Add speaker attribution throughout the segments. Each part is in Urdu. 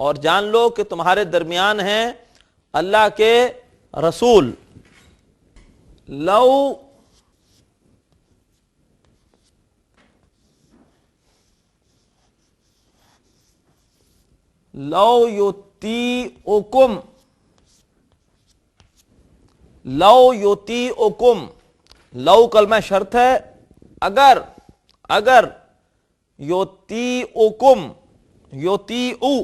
Speaker 1: اور جان لو کہ تمہارے درمیان ہیں اللہ کے رسول. لو یطیعکم، لو یطیعکم، لو کلمہ شرط ہے، اگر، اگر، یطیعکم، یطیعو،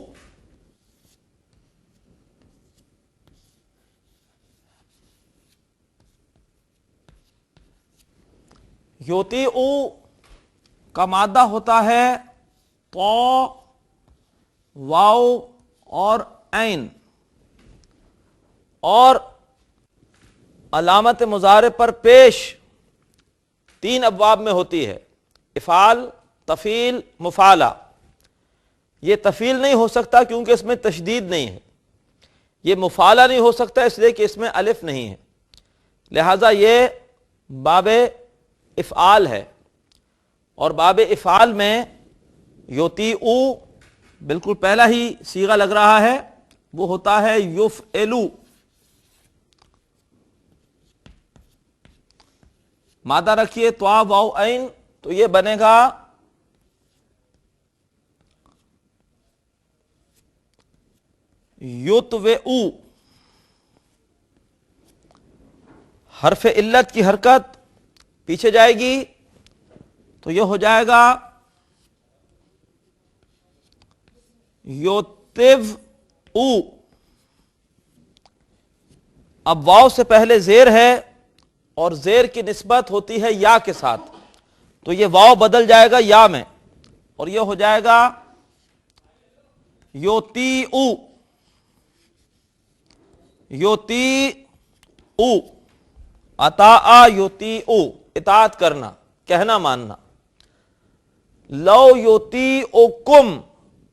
Speaker 1: یطیعو کا مادہ ہوتا ہے تو، واو اور عین، اور علامت مضارع پر پیش 3 ابواب میں ہوتی ہے، افعال، تفعیل، مفعلہ. یہ تفعیل نہیں ہو سکتا کیونکہ اس میں تشدید نہیں ہے، یہ مفعلہ نہیں ہو سکتا اس لیے کہ اس میں الف نہیں ہے، لہذا یہ باب افعال ہے. اور باب افعال میں یطیعو بالکل پہلا ہی صیغہ لگ رہا ہے، وہ ہوتا ہے یفعلو. مادہ رکھیے تو واو عین، تو یہ بنے گا یطوعو. حرف علت کی حرکت پیچھے جائے گی تو یہ ہو جائے گا یطوع. اب واو سے پہلے زیر ہے اور زیر کی نسبت ہوتی ہے یا کے ساتھ، تو یہ واو بدل جائے گا یا میں اور یہ ہو جائے گا یطیعو. یطیعو، اطاع یطیعو، اطاعت کرنا، کہنا ماننا. لو یطیعکم،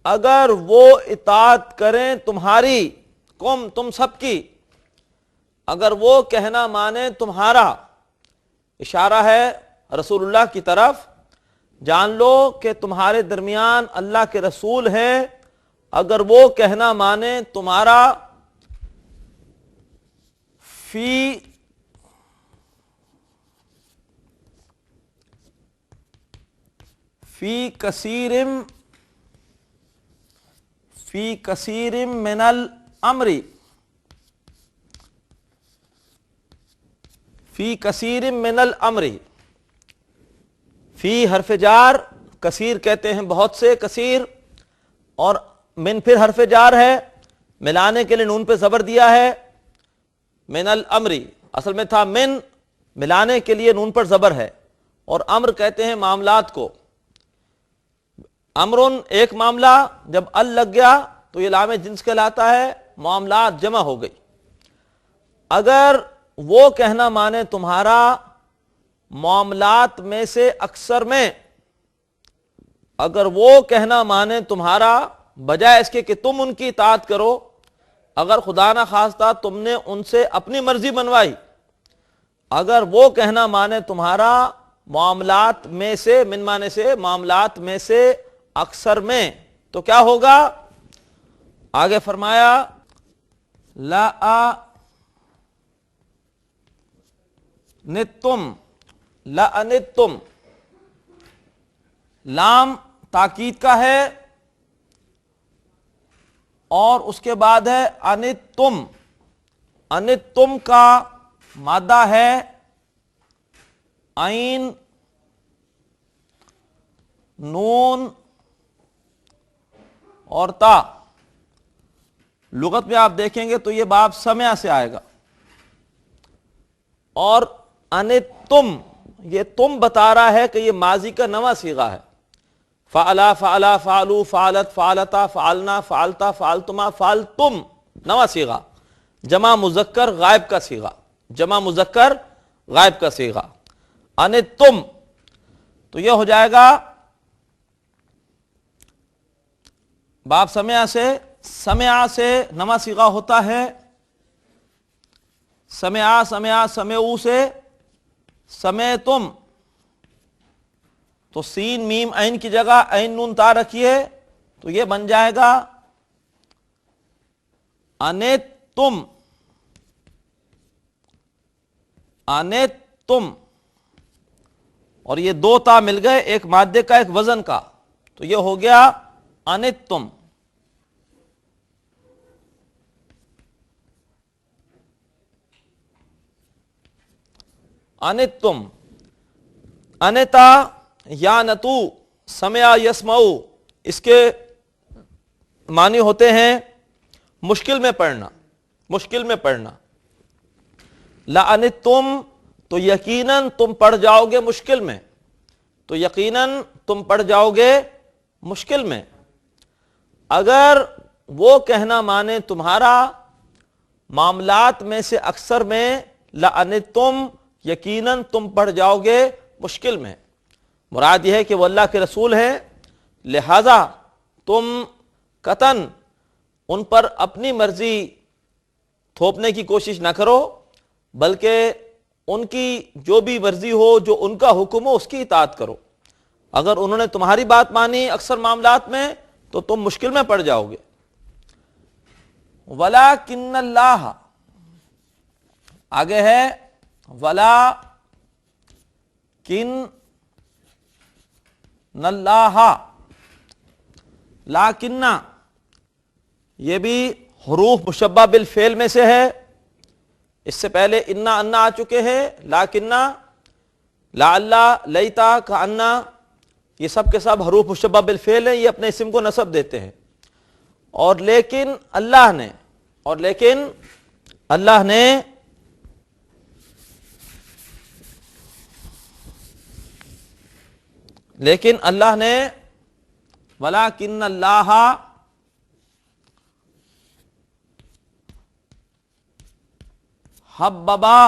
Speaker 1: اگر وہ اطاعت کریں تمہاری، کم تم سب کی، اگر وہ کہنا مانے تمہارا، اشارہ ہے رسول اللہ کی طرف. جان لو کہ تمہارے درمیان اللہ کے رسول ہے، اگر وہ کہنا مانے تمہارا، فی کثیر من الامر، فی کثیر من الامر. فی حرف جار، کثیر کہتے ہیں بہت سے، کثیر، اور من پھر حرف جار ہے، ملانے کے لیے نون پہ زبر دیا ہے. من الامر اصل میں تھا من، ملانے کے لیے نون پر زبر ہے، اور امر کہتے ہیں معاملات کو. امرن ایک معاملہ، جب ال لگ گیا تو یہ لام جنس کہلاتا ہے، معاملات جمع ہو گئی. اگر وہ کہنا مانے تمہارا معاملات میں سے اکثر میں، اگر وہ کہنا مانے تمہارا، بجائے اس کے کہ تم ان کی اطاعت کرو، اگر خدا نہ خواستہ تم نے ان سے اپنی مرضی بنوائی، اگر وہ کہنا مانے تمہارا معاملات میں سے، من مانے سے معاملات میں سے اکثر میں، تو کیا ہوگا؟ آگے فرمایا لَأَنِتُّمْ، لام تاکید کا ہے اور اس کے بعد ہے انتم. انتم کا مادہ ہے عین، نون اور تا. لغت میں آپ دیکھیں گے تو یہ باب سمع سے آئے گا. اور انتم، یہ تم بتا رہا ہے کہ یہ ماضی کا نواں صیغہ ہے. فعلا، فعلا، فعلو، فعلت، فعلتا، فعلنا، فعلتا، فعلتما، فعلتم، نواں صیغہ، جمع مذکر غائب کا صیغہ، جمع مذکر غائب کا صیغہ. انتم، تو یہ ہو جائے گا باب سمع سے. سمع سے نواں صیغہ ہوتا ہے سمع، سمع، سمعو سے سمعتم. تو سین میم عین کی جگہ عین نون تا رکھیے تو یہ بن جائے گا انتم، انتم، اور یہ دو تا مل گئے، ایک مادے کا ایک وزن کا، تو یہ ہو گیا انتم۔ انتم، انتا یا نتو، سمع یسمعو، اس کے معنی ہوتے ہیں مشکل میں پڑھنا، مشکل میں پڑھنا۔ لَأَنِتُّمْ، تو یقیناً تم پڑ جاؤ گے مشکل میں، تو یقیناً تم پڑ جاؤ گے مشکل میں۔ اگر وہ کہنا مانے تمہارا معاملات میں سے اکثر میں، لَأَنِتُّمْ، یقیناً تم پڑ جاؤ گے مشکل میں، مراد یہ ہے کہ وہ اللہ کے رسول ہیں، لہذا تم قطعاً ان پر اپنی مرضی تھوپنے کی کوشش نہ کرو، بلکہ ان کی جو بھی مرضی ہو، جو ان کا حکم ہو، اس کی اطاعت کرو۔ اگر انہوں نے تمہاری بات مانی اکثر معاملات میں تو تم مشکل میں پڑ جاؤ گے۔ وَلَٰكِنَّ اللَّهَ، آگے ہے وَلَٰكِنَّ اللَّهَ، لیکن یہ بھی حروف مشبہ بالفعل میں سے ہے، اس سے پہلے انا آ چکے ہیں، لیکن، لعل، لیتا، کأن، یہ سب کے سب حروف مشبہ بالفعل ہیں، یہ اپنے اسم کو نصب دیتے ہیں۔ اور لیکن اللہ نے، اور لیکن اللہ نے لیکن اللہ نے وَلَٰكِنَّ اللَّهَ حببا،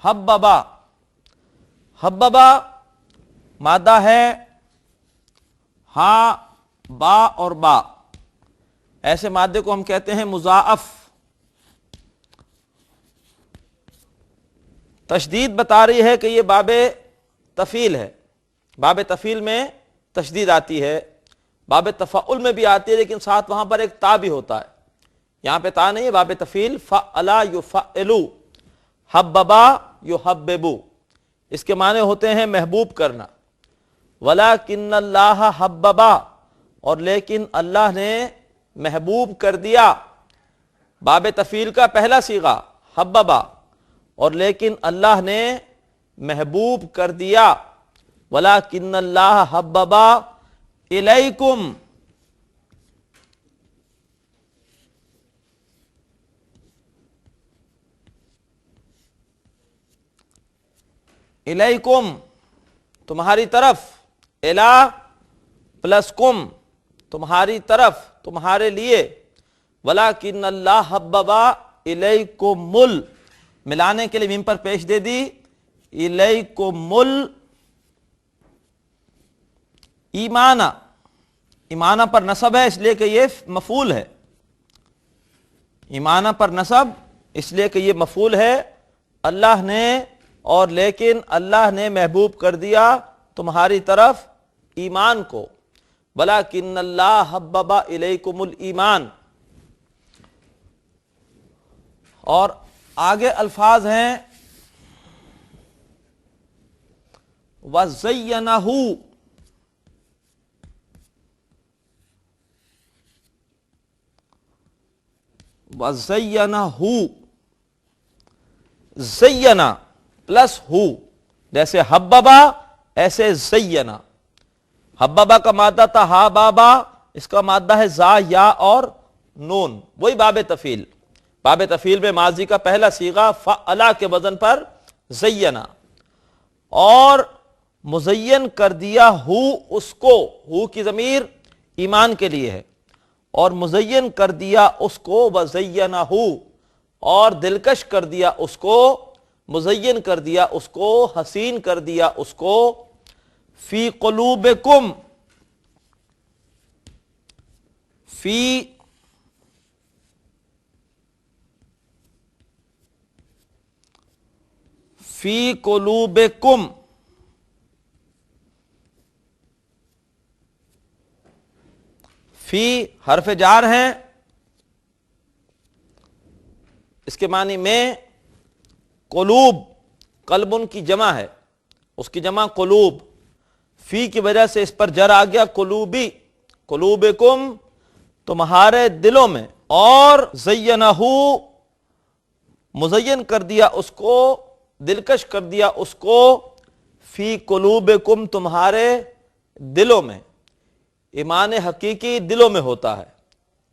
Speaker 1: حببا، حببا مادہ ہے ہا، با اور با، ایسے مادے کو ہم کہتے ہیں مضاعف۔ تشدید بتا رہی ہے کہ یہ باب تفعیل ہے، باب تفعیل میں تشدید آتی ہے، باب تفعل میں بھی آتی ہے، لیکن ساتھ وہاں پر ایک تا بھی ہوتا ہے، یہاں پہ تا نہیں ہے، باب تفعیل، فعلا یفعلو، حببا یحببو، اس کے معنی ہوتے ہیں محبوب کرنا۔ وَلَٰكِنَّ اللَّهَ حببا، اور لیکن اللہ نے محبوب کر دیا، باب تفعیل کا پہلا صیغہ حببا، اور لیکن اللہ نے محبوب کر دیا۔ وَلَٰكِنَّ اللَّهَ حببا الیکم، الیکم تمہاری طرف، الا پلس کم تمہاری طرف، تمہارے لیے، وَلَٰكِنَّ اللَّهَ حببا الیکم، ملانے کے لیے میم پر پیش دے دی، الیکم ایمان، ایمانہ پر نصب ہے اس لیے کہ یہ مفعول ہے، ایمانہ پر نصب اس لیے کہ یہ مفعول ہے، اللہ نے، اور لیکن اللہ نے محبوب کر دیا تمہاری طرف ایمان کو، وَلَٰكِنَّ اللَّهَ حَبَّبَ إِلَيْكُمُ الْإِيمَانَ۔ اور آگے الفاظ ہیں وَزَيَّنَهُ، وَزَيَّنَهُ، زینا پلس ہو، جیسے حببا ایسے زینا، حببا کا مادہ تھا ہا بابا، اس کا مادہ ہے زا یا اور نون، وہی باب تفعیل، باب تفعیل میں ماضی کا پہلا صیغہ فعلا کے وزن پر زینا، اور مزین کر دیا ہو اس کو، ہو کی ضمیر ایمان کے لیے ہے، اور مزین کر دیا اس کو، وزینہ، اور دلکش کر دیا اس کو، مزین کر دیا اس کو، حسین کر دیا اس کو، فی قلوبکم، فی قلوبکم، فی حرف جار ہے، اس کے معنی میں قلوب، قلب کی جمع ہے، اس کی جمع قلوب، فی کی وجہ سے اس پر جر آ گیا، قلوبی، قلوبکم تمہارے دلوں میں، اور زینہ مزین کر دیا اس کو، دلکش کر دیا اس کو، فی قلوبکم تمہارے دلوں میں۔ ایمان حقیقی دلوں میں ہوتا ہے،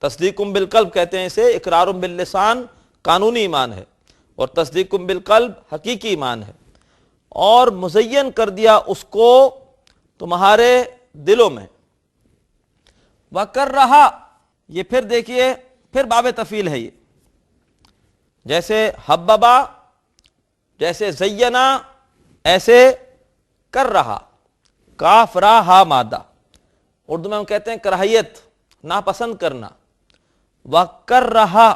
Speaker 1: تصدیقم بالقلب کہتے ہیں اسے، اقرارم باللسان قانونی ایمان ہے، اور تصدیقم بالقلب حقیقی ایمان ہے، اور مزین کر دیا اس کو تمہارے دلوں میں۔ وَكَرَّهَا، یہ پھر دیکھیے، پھر باب تفعیل ہے، یہ جیسے حببا، جیسے زینا، ایسے کر رہا، کاف را ہا مادہ، اردو میں ہم کہتے ہیں کراہیت، ناپسند کرنا۔ وَكَرَّهَا،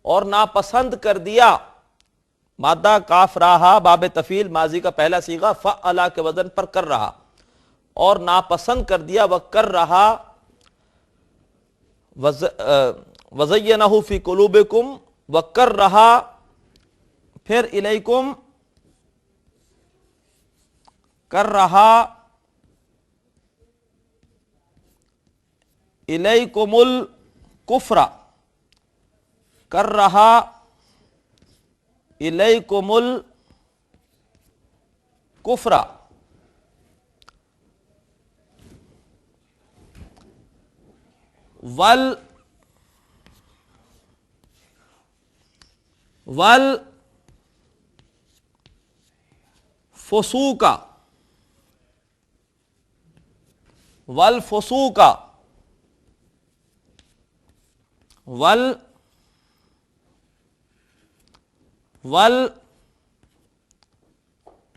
Speaker 1: اور ناپسند کر دیا، مادہ کاف را ہا باب تفعیل ماضی کا پہلا صیغہ فعلا کے وزن پر کر رہا، اور ناپسند کر دیا، وَكَرَّهَا وَزَيَّنَهُ فِي قُلُوبِكُمْ وَكَرَّهَا، پھر الیکم، کَرَّهَا الیکم الکفر، کَرَّهَا الیکم الکفر، والفسوق، والفسوق،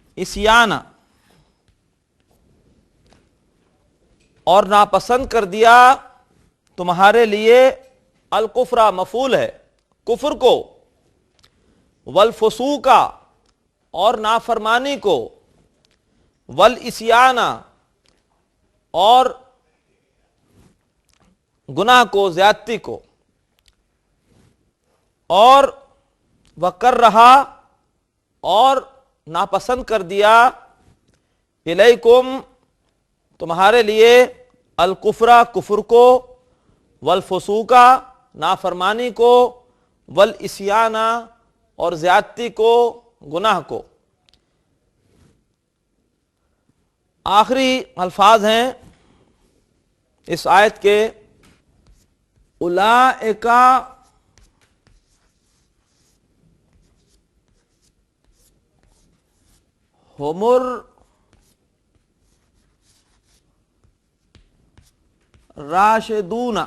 Speaker 1: والعصیان، اور ناپسند کر دیا تمہارے لیے، الکفر مفعول ہے کفر کو، والفسوق اور نافرمانی کو، والعصیان اور گناہ کو، زیادتی کو، اور وَكَرَّهَا اور ناپسند کر دیا، الیکم تمہارے لیے، الکفر کفر کو، والفسوق نافرمانی کو، والعصیان اور زیادتی کو، گناہ کو۔ آخری الفاظ ہیں اس آیت کے، اولئک ہم الراشدون،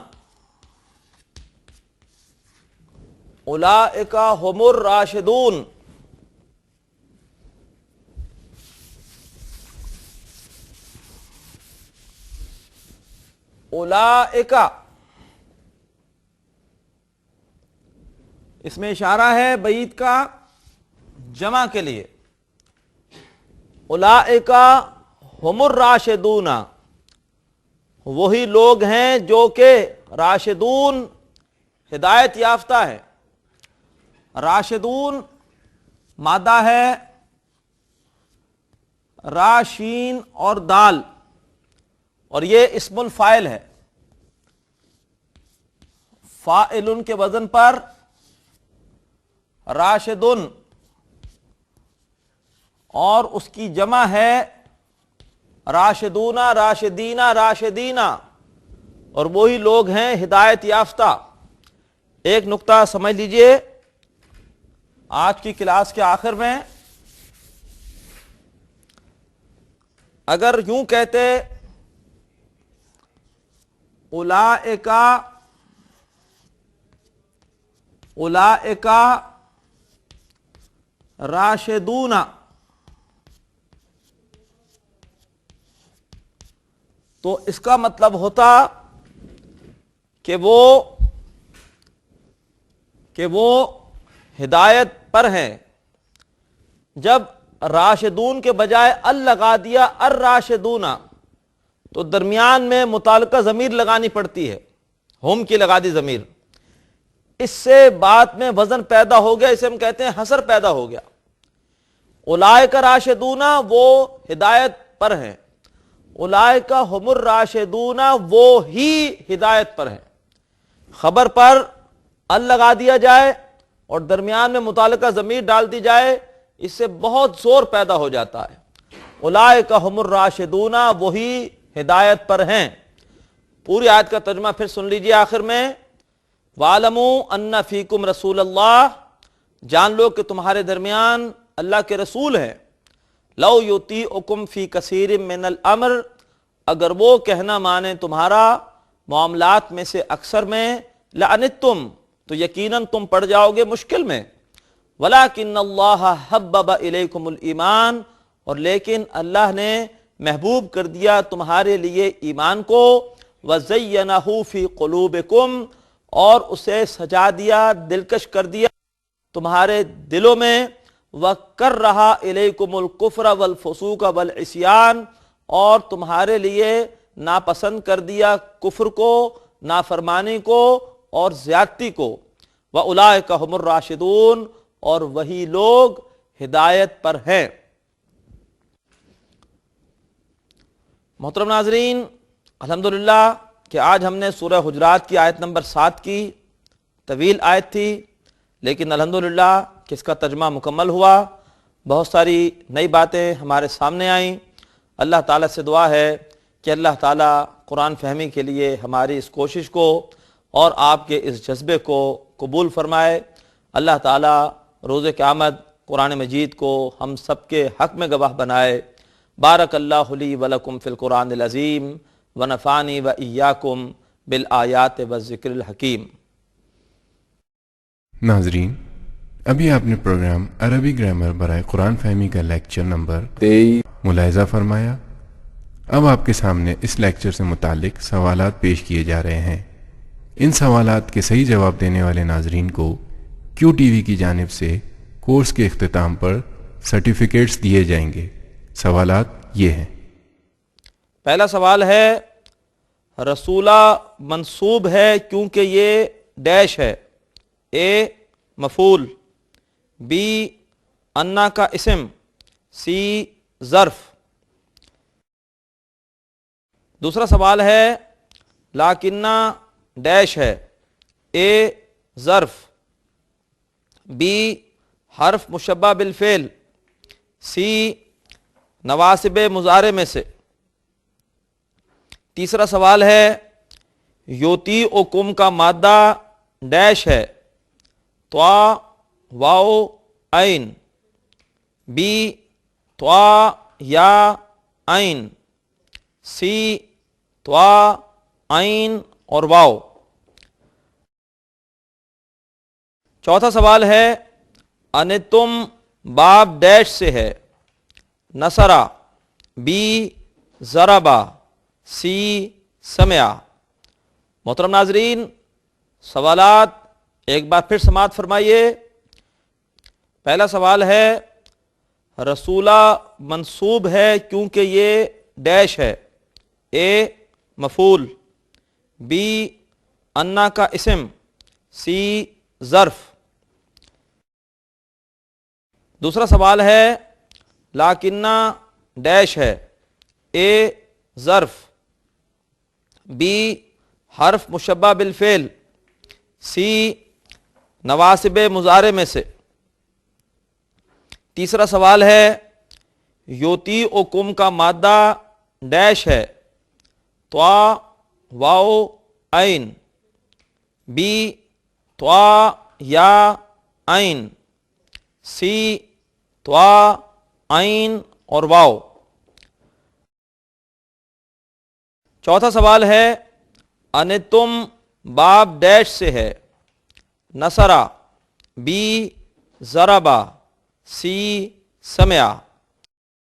Speaker 1: اولئک ہم الراشدون، اولئک، اس میں اشارہ ہے بعید کا جمع کے لیے، اولئک ہم الراشدون، وہی لوگ ہیں جو کہ راشدون ہدایت یافتہ ہے۔ راشدون مادہ ہے راشین اور دال، اور یہ اسم الفاعل ہے، فاعل کے وزن پر راشدن، اور اس کی جمع ہے راشدون، راشدین، راشدین، اور وہی لوگ ہیں ہدایت یافتہ۔ ایک نقطہ سمجھ لیجئے، آج کی کلاس کے آخر میں اگر یوں کہتے اولئک راشدون، تو اس کا مطلب ہوتا کہ وہ ہدایت پر ہیں۔ جب راشدون کے بجائے ال لگا دیا، الراشدون، تو درمیان میں متعلقہ ضمیر لگانی پڑتی ہے، ہم کی لگا دی ضمیر، اس سے بات میں وزن پیدا ہو گیا، اسے ہم کہتے ہیں حسر پیدا ہو گیا. اولئک راشدون، وہ ہدایت پر ہیں. اولئک هم الراشدون، وہ ہی ہدایت پر ہیں. خبر پر ال لگا دیا جائے اور درمیان میں متعلقہ ضمیر ڈال دی جائے، اس سے بہت زور پیدا ہو جاتا ہے. اولئک هم الراشدون، وہی ہدایت پر ہیں. پوری آیت کا ترجمہ پھر سن لیجیے آخر میں. وَاعْلَمُوا أَنَّ فِيكُمْ رَسُولَ اللَّهِ، جان لو کہ تمہارے درمیان اللہ کے رسول ہیں. لَوْ يُطِيعُكُمْ فِي كَثِيرٍ مِّنَ الْأَمْرِ، اگر وہ کہنا مانے تمہارا معاملات میں سے اکثر میں، لَعَنِتُّمْ، تو یقیناً تم پڑ جاؤ گے مشکل میں. وَلَكِنَّ اللَّهَ حَبَّبَ إِلَيْكُمُ الْإِيمَانَ، اور لیکن اللہ نے محبوب کر دیا تمہارے لیے ایمان کو. وَزَيَّنَهُ فِي قُلُوبِكُمْ، اور اسے سجا دیا، دلکش کر دیا تمہارے دلوں میں. وَكَرَّهَ إِلَيْكُمُ الْكُفْرَ وَالْفُسُوقَ وَالْعِصْيَانَ، اور تمہارے لیے ناپسند کر دیا کفر کو، نافرمانی کو اور زیادتی کو. وَأُولَئِكَ هُمُ الرَّاشِدُونَ، اور وہی لوگ ہدایت پر ہیں. محترم ناظرین، الحمدللہ کہ آج ہم نے سورہ حجرات کی آیت نمبر 7 کی، طویل آیت تھی لیکن الحمدللہ کہ اس کا ترجمہ مکمل ہوا. بہت ساری نئی باتیں ہمارے سامنے آئیں. اللہ تعالیٰ سے دعا ہے کہ اللہ تعالیٰ قرآن فہمی کے لیے ہماری اس کوشش کو اور آپ کے اس جذبے کو قبول فرمائے. اللہ تعالیٰ روز قیامت قرآن مجید کو ہم سب کے حق میں گواہ بنائے. بارک اللہ لی ولکم فی القرآن العظیم، ونفعنی وإیاکم بالآیات والذکر الحکیم.
Speaker 2: ناظرین، ابھی آپ نے پروگرام عربی گرامر برائے قرآن فہمی کا لیکچر نمبر 23 ملاحظہ فرمایا. اب آپ کے سامنے اس لیکچر سے متعلق سوالات پیش کیے جا رہے ہیں. ان سوالات کے صحیح جواب دینے والے ناظرین کو کیو ٹی وی کی جانب سے کورس کے اختتام پر سرٹیفکیٹس دیے جائیں گے. سوالات یہ ہیں.
Speaker 1: پہلا سوال ہے، رسولہ منصوب ہے کیونکہ یہ ڈیش ہے. اے مفعول، بی انا کا اسم، سی ظرف. دوسرا سوال ہے، لاکنہ ڈیش ہے. اے ظرف، بی حرف مشبہ بالفعل، سی نواسب مضارع میں سے. تیسرا سوال ہے، یوتیعکم کا مادہ ڈیش ہے. طا واو عین، بی طا یا عین، سی طا عین اور واو. چوتھا سوال ہے، انتم باب ڈیش سے ہے. نصرہ، بی ضربہ، سی سمع. محترم ناظرین، سوالات ایک بار پھر سماعت فرمائیے. پہلا سوال ہے، رسولہ منصوب ہے کیونکہ یہ ڈیش ہے. اے مفعول، بی انا کا اسم، سی ظرف. دوسرا سوال ہے، لاکنہ ڈیش ہے. اے ظرف، بی حرف مشبہ بالفعل، سی نواسب مضارع میں سے. تیسرا سوال ہے، یوتیعکم کا مادہ ڈیش ہے. طا واو عین، بی طا یا عین، سی طا عین اور واو. چوتھا سوال ہے، انتم باب ڈیش سے ہے. نصرہ، بی ضربہ، سی سمع.